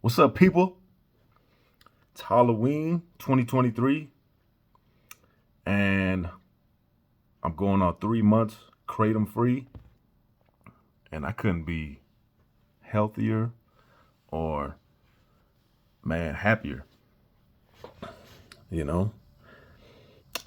What's up, people? It's Halloween 2023, and I'm going on 3 months Kratom free, and I couldn't be healthier or, man, happier. You know,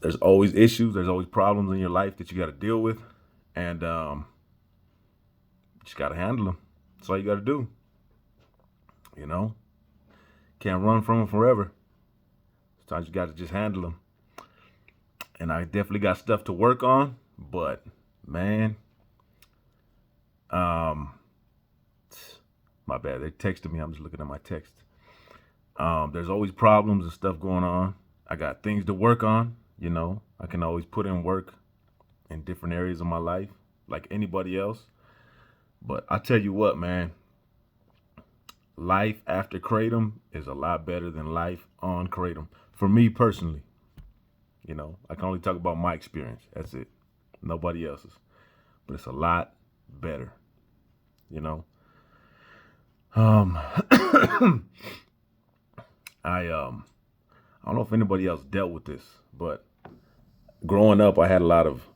there's always issues, there's always problems in your life that you got to deal with, and you just got to handle them. That's all you got to do. You know, can't run from them forever. Sometimes you got to just handle them. And I definitely got stuff to work on, but man, um, my bad. They texted me. I'm just looking at my text. There's always problems and stuff going on. I got things to work on. You know, I can always put in work in different areas of my life, like anybody else. But I tell you what, man, life after Kratom is a lot better than life on Kratom. For me personally, you know, I can only talk about my experience. That's it. Nobody else's. But it's a lot better, you know. Um, I don't know if anybody else dealt with this, but growing up, I had a lot of,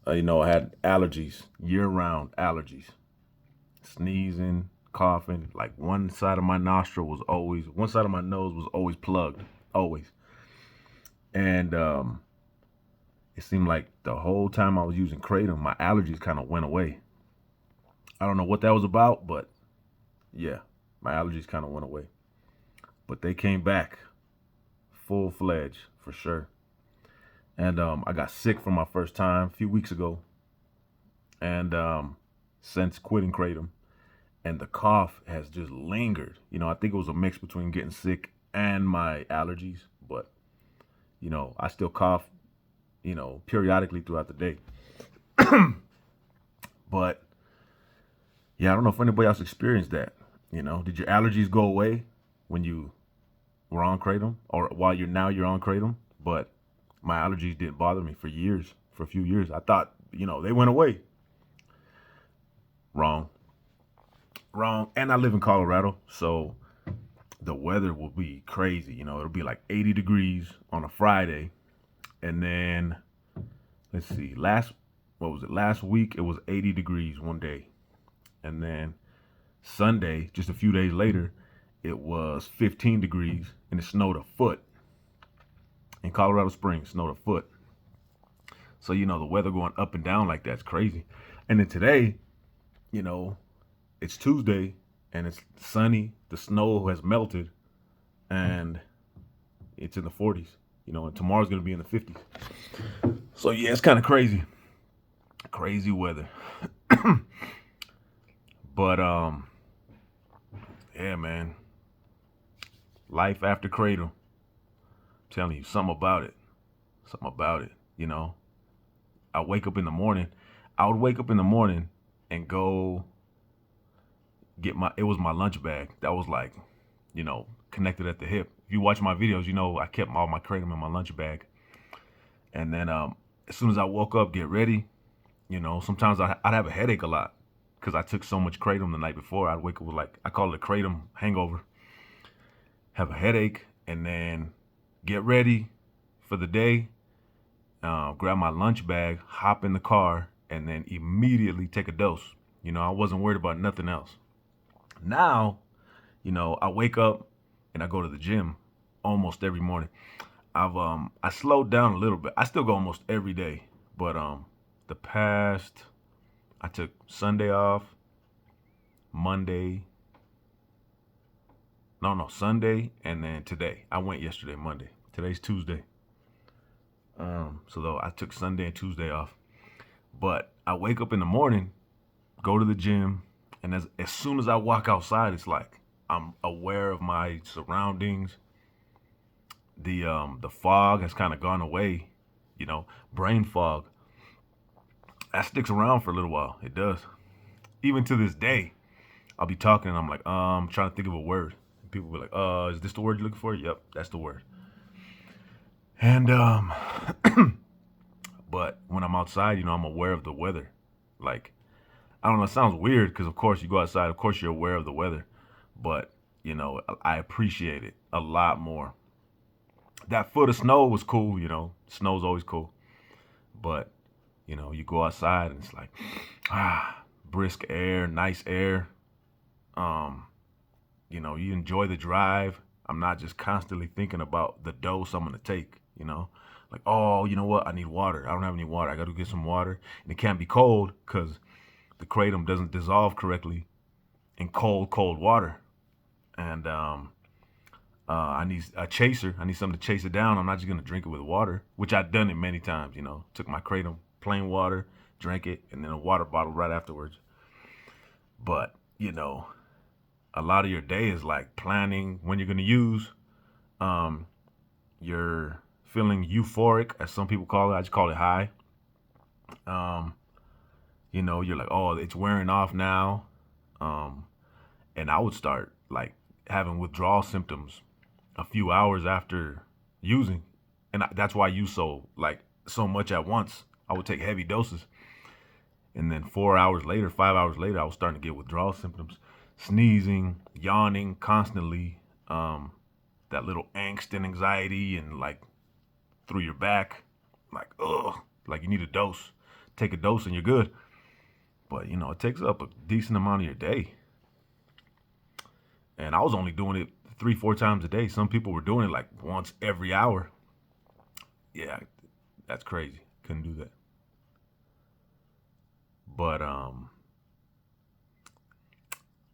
I had allergies, year-round allergies, sneezing, coughing. Like one side of my one side of my nose was always plugged, always. And it seemed like the whole time I was using Kratom, my allergies kind of went away. I don't know what that was about, but yeah, my allergies kind of went away. But they came back full fledged for sure. And I got sick for my first time a few weeks ago. And since quitting Kratom, and the cough has just lingered. You know, I think it was a mix between getting sick and my allergies, but I still cough, periodically throughout the day. But yeah, I don't know if anybody else experienced that. You know, did your allergies go away when you were on Kratom, or while you're on Kratom? But my allergies didn't bother me for a few years. I thought, they went away. Wrong. Wrong. And I live in Colorado, so the weather will be crazy. You know, it'll be like 80 degrees on a Friday. And then, let's see, last week it was 80 degrees one day. And then Sunday, just a few days later, it was 15 degrees and it snowed a foot. In Colorado Springs, snowed a foot. So, the weather going up and down like that's crazy. And then today, it's Tuesday and it's sunny. The snow has melted and it's in the 40s, and tomorrow's going to be in the 50s. So, yeah, it's kind of crazy. Crazy weather. But, yeah, man. Life after Kratom. I'm telling you, something about it. Something about it, I wake up in the morning. I would wake up in the morning and go get it was my lunch bag that was like, connected at the hip. If you watch my videos, I kept all my Kratom in my lunch bag. And then as soon as I woke up, get ready, sometimes I'd have a headache a lot because I took so much Kratom the night before. I'd wake up with I call it a Kratom hangover. Have a headache and then get ready for the day, grab my lunch bag, hop in the car, and then immediately take a dose. I wasn't worried about nothing else. Now, I wake up and I go to the gym almost every morning. I slowed down a little bit. I still go almost every day, but I took Sunday off, Sunday, and then today. I went yesterday, Monday. Today's Tuesday. So though I took Sunday and Tuesday off, but I wake up in the morning, go to the gym, and as soon as I walk outside, it's like I'm aware of my surroundings. The fog has kind of gone away, brain fog. That sticks around for a little while. It does. Even to this day, I'll be talking and I'm like, I'm trying to think of a word. People will be like, is this the word you're looking for? Yep, that's the word. And but when I'm outside, I'm aware of the weather. Like, I don't know, it sounds weird because of course you go outside, of course you're aware of the weather. But I appreciate it a lot more. That foot of snow was cool, snow's always cool. But, you go outside and it's like, brisk air, nice air. Um, you enjoy the drive. I'm not just constantly thinking about the dose I'm gonna take. Like, oh, you know what? I need water. I don't have any water. I got to get some water, and it can't be cold because the kratom doesn't dissolve correctly in cold water. And I need a chaser. I need something to chase it down. I'm not just gonna drink it with water, which I've done it many times. Took my kratom, plain water, drank it, and then a water bottle right afterwards. But a lot of your day is like planning when you're gonna use. Um, you're feeling euphoric, as some people call it. I just call it high. Um, you're like, oh, it's wearing off now. Um, and I would start like having withdrawal symptoms a few hours after using, and that's why I use so much at once. I would take heavy doses, and then 4 hours later, 5 hours later, I was starting to get withdrawal symptoms, sneezing, yawning constantly, that little angst and anxiety, and like through your back, like like you need a dose. Take a dose and you're good. But it takes up a decent amount of your day. And I was only doing it 3, 4 times a day. Some people were doing it like once every hour. Yeah, that's crazy. Couldn't do that. But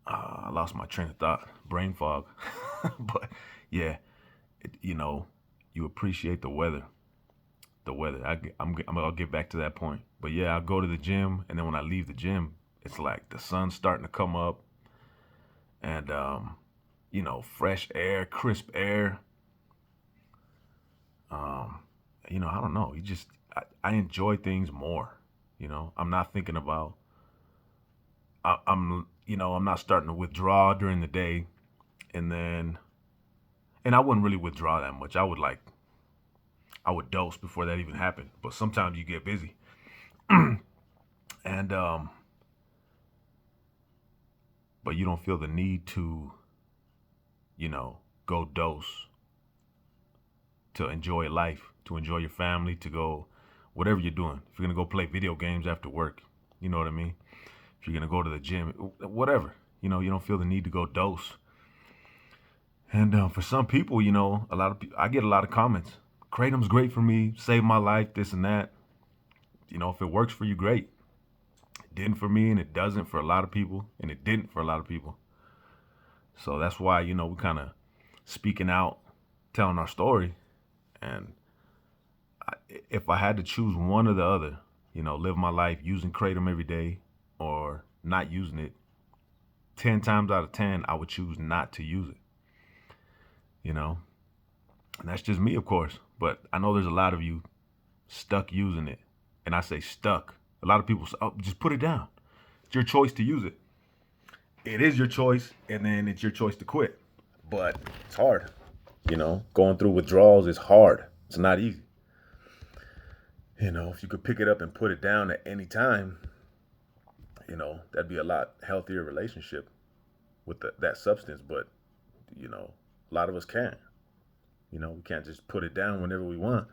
I lost my train of thought, brain fog. But yeah, you appreciate the weather. The weather. I'll get back to that point. But yeah, I'll go to the gym, and then when I leave the gym, it's like the sun's starting to come up, and fresh air, crisp air. I don't know. I enjoy things more. I'm not thinking about. I'm not starting to withdraw during the day, and I wouldn't really withdraw that much. I would dose before that even happened. But sometimes you get busy, and but you don't feel the need to, go dose to enjoy life, to enjoy your family, to go whatever you're doing. If you're gonna go play video games after work, you know what I mean? If you're gonna go to the gym, whatever, you don't feel the need to go dose. And for some people, a lot of people, I get a lot of comments. Kratom's great for me, saved my life, this and that. If it works for you, great. It didn't for me, and it doesn't for a lot of people, and it didn't for a lot of people. So that's why, we kind of speaking out, telling our story. And if I had to choose one or the other, live my life using Kratom every day or not using it, 10 times out of 10, I would choose not to use it. And that's just me, of course. But I know there's a lot of you stuck using it. And I say stuck. A lot of people say, oh, just put it down. It's your choice to use it. It is your choice, and then it's your choice to quit. But it's hard. Going through withdrawals is hard. It's not easy. If you could pick it up and put it down at any time, that'd be a lot healthier relationship with that substance. But, a lot of us can't. We can't just put it down whenever we want,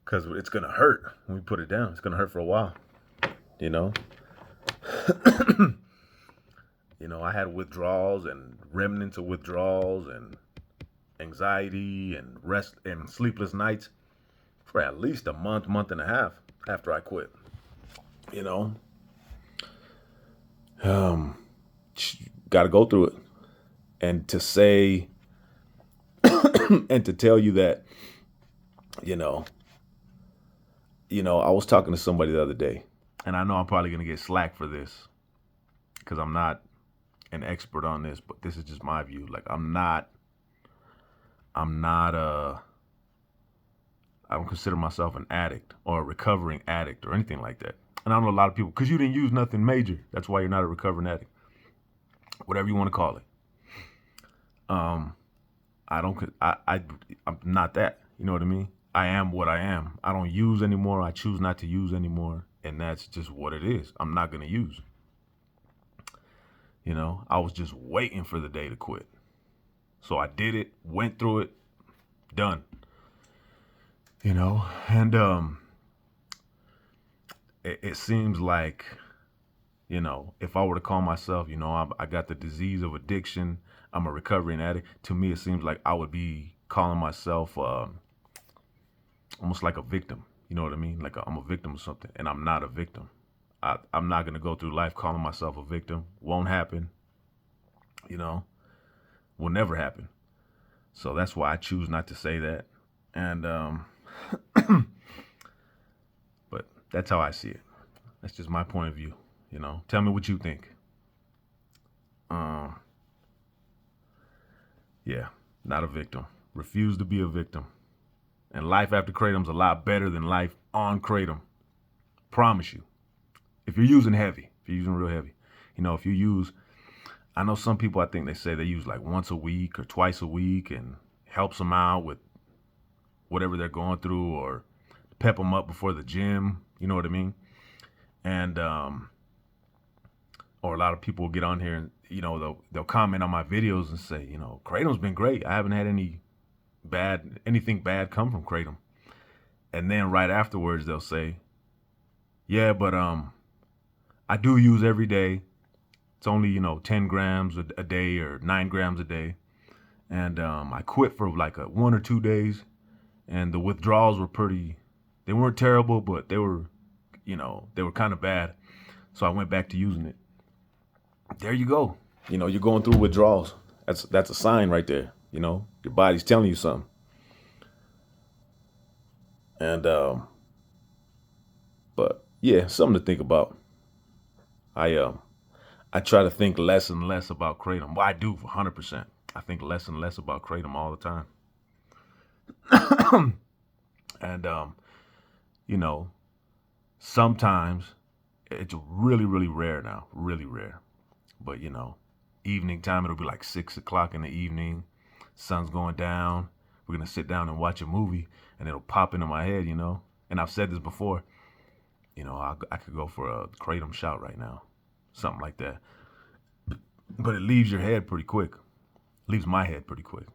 because it's going to hurt when we put it down. It's going to hurt for a while, I had withdrawals and remnants of withdrawals and anxiety and rest and sleepless nights for at least a month and a half after I quit. Got to go through it. And to say, and to tell you that, I was talking to somebody the other day, and I know I'm probably going to get slack for this because I'm not an expert on this, but this is just my view. Like, I don't consider myself an addict or a recovering addict or anything like that. And I know a lot of people, because you didn't use nothing major, that's why you're not a recovering addict. Whatever you want to call it. I'm not that. You know what I mean? I am what I am. I don't use anymore. I choose not to use anymore. And that's just what it is. I'm not going to use. I was just waiting for the day to quit. So I did it, went through it, done. And it seems like, if I were to call myself, I got the disease of addiction, I'm a recovering addict. To me, it seems like I would be calling myself almost like a victim. You know what I mean? Like I'm a victim of something, and I'm not a victim. I'm not gonna go through life calling myself a victim. Won't happen. You know, will never happen. So that's why I choose not to say that. And but that's how I see it. That's just my point of view. Tell me what you think. Um, yeah, not a victim. Refuse to be a victim. And life after Kratom's a lot better than life on Kratom. Promise you. If you're using heavy, if you're using real heavy, if you use, I know some people, I think they say they use like once a week or twice a week and helps them out with whatever they're going through, or pep them up before the gym. You know what I mean? And, or a lot of people will get on here and, they'll comment on my videos and say, Kratom's been great. I haven't had anything bad come from Kratom. And then right afterwards, they'll say, yeah, but, I do use every day. It's only, 10 grams a day or 9 grams a day. And I quit for like 1 or 2 days. And the withdrawals were they weren't terrible, but they were kind of bad. So I went back to using it. There you go. You're going through withdrawals. That's a sign right there. Your body's telling you something. And, but yeah, something to think about. I try to think less and less about Kratom. Well, I do 100%. I think less and less about Kratom all the time. And, sometimes it's really, really rare now, really rare. But, evening time, it'll be like 6 o'clock in the evening. Sun's going down. We're going to sit down and watch a movie, and it'll pop into my head, And I've said this before, I could go for a Kratom shot right now. Something like that. But it leaves your head pretty quick. Leaves my head pretty quick.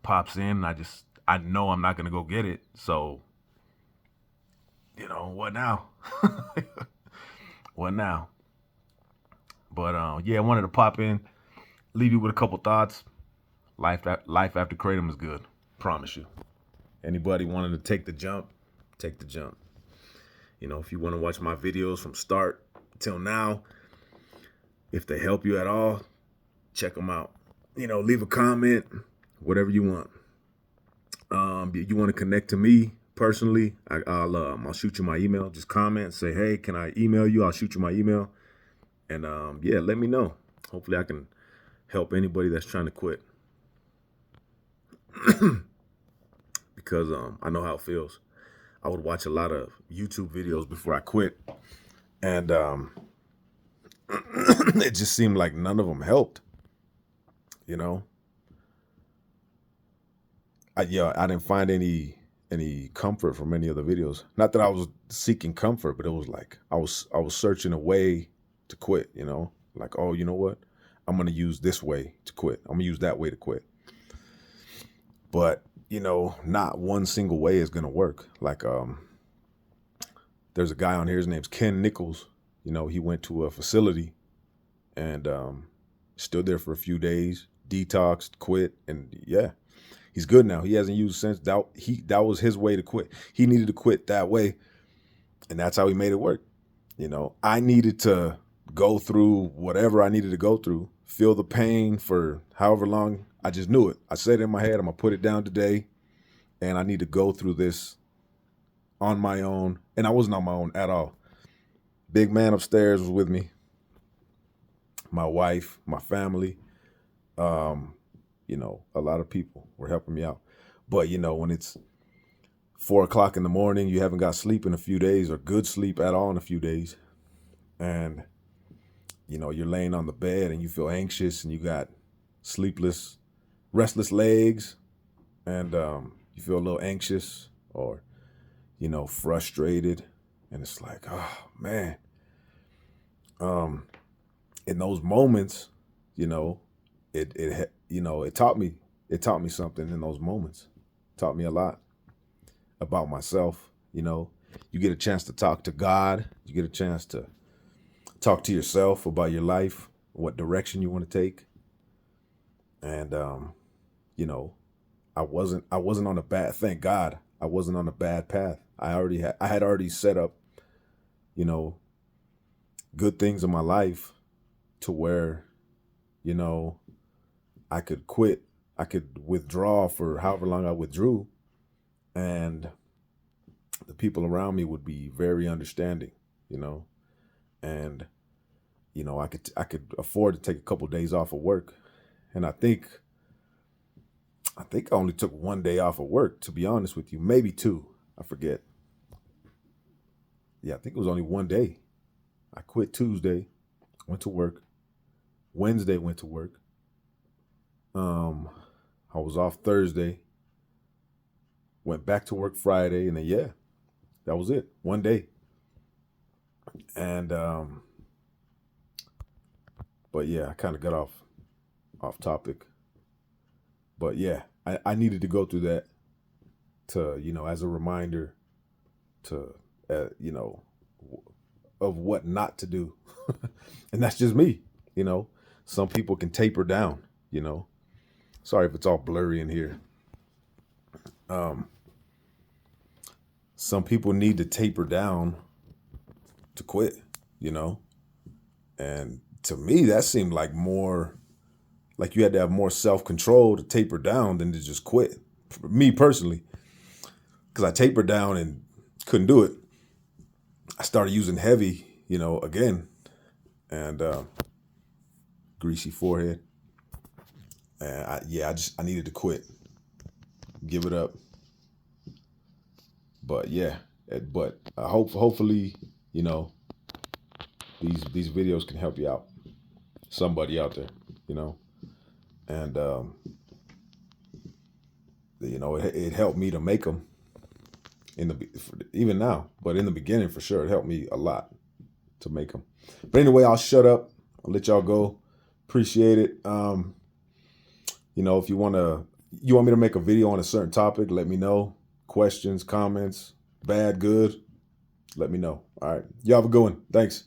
Pops in, and I know I'm not going to go get it. So, what now? What now? But, yeah, I wanted to pop in, leave you with a couple thoughts. Life after Kratom is good. Promise you. Anybody wanting to take the jump, take the jump. If you want to watch my videos from start till now, if they help you at all, check them out. Leave a comment, whatever you want. You want to connect to me personally, I'll shoot you my email. Just comment, say, hey, can I email you? I'll shoot you my email. And yeah, let me know. Hopefully I can help anybody that's trying to quit. Because I know how it feels. I would watch a lot of YouTube videos before I quit. And it just seemed like none of them helped. I didn't find any comfort from any of the videos. Not that I was seeking comfort, but it was like I was searching a way to quit, like, oh, you know what? I'm going to use this way to quit. I'm going to use that way to quit. But, not one single way is going to work. Like, there's a guy on here, his name's Ken Nichols. He went to a facility and stood there for a few days, detoxed, quit, and yeah, he's good now. He hasn't used since. That was his way to quit. He needed to quit that way, and that's how he made it work. I needed to go through whatever I needed to go through, feel the pain for however long. I just knew it. I said it in my head, I'm going to put it down today, and I need to go through this on my own. And I wasn't on my own at all. Big man upstairs was with me. My wife, my family, a lot of people were helping me out. But, when it's 4 o'clock in the morning, you haven't got sleep in a few days or good sleep at all in a few days. And, you're laying on the bed and you feel anxious and you got sleepless, restless legs, and you feel a little anxious or, frustrated. And it's like, oh, man. In those moments, it it taught me something in those moments. It taught me a lot about myself. You get a chance to talk to God. You get a chance to talk to yourself about your life, what direction you want to take. And I wasn't on a bad, thank God, I wasn't on a bad path. I had already set up, good things in my life to where, I could quit. I could withdraw for however long I withdrew, and the people around me would be very understanding, and I could afford to take a couple days off of work. And I think I only took 1 day off of work, to be honest with you, maybe two. I forget. Yeah, I think it was only 1 day. I quit Tuesday, went to work. Wednesday went to work. I was off Thursday, went back to work Friday, and then that was it. 1 day. And but yeah, I kind of got off topic. But yeah, I needed to go through that to, as a reminder to, of what not to do. And that's just me, Some people can taper down, Sorry if it's all blurry in here. Some people need to taper down to quit, And to me, that seemed like you had to have more self-control to taper down than to just quit. For me personally, because I tapered down and couldn't do it. I started using heavy, again, and greasy forehead. And I needed to quit, give it up. But yeah, hopefully, these videos can help you out, somebody out there, and it helped me to make them even now, but in the beginning for sure, it helped me a lot to make them. But anyway, I'll shut up. I'll let y'all go. Appreciate it. If you want me to make a video on a certain topic, let me know. Questions, comments, bad, good, let me know. All right. Y'all have a good one. Thanks.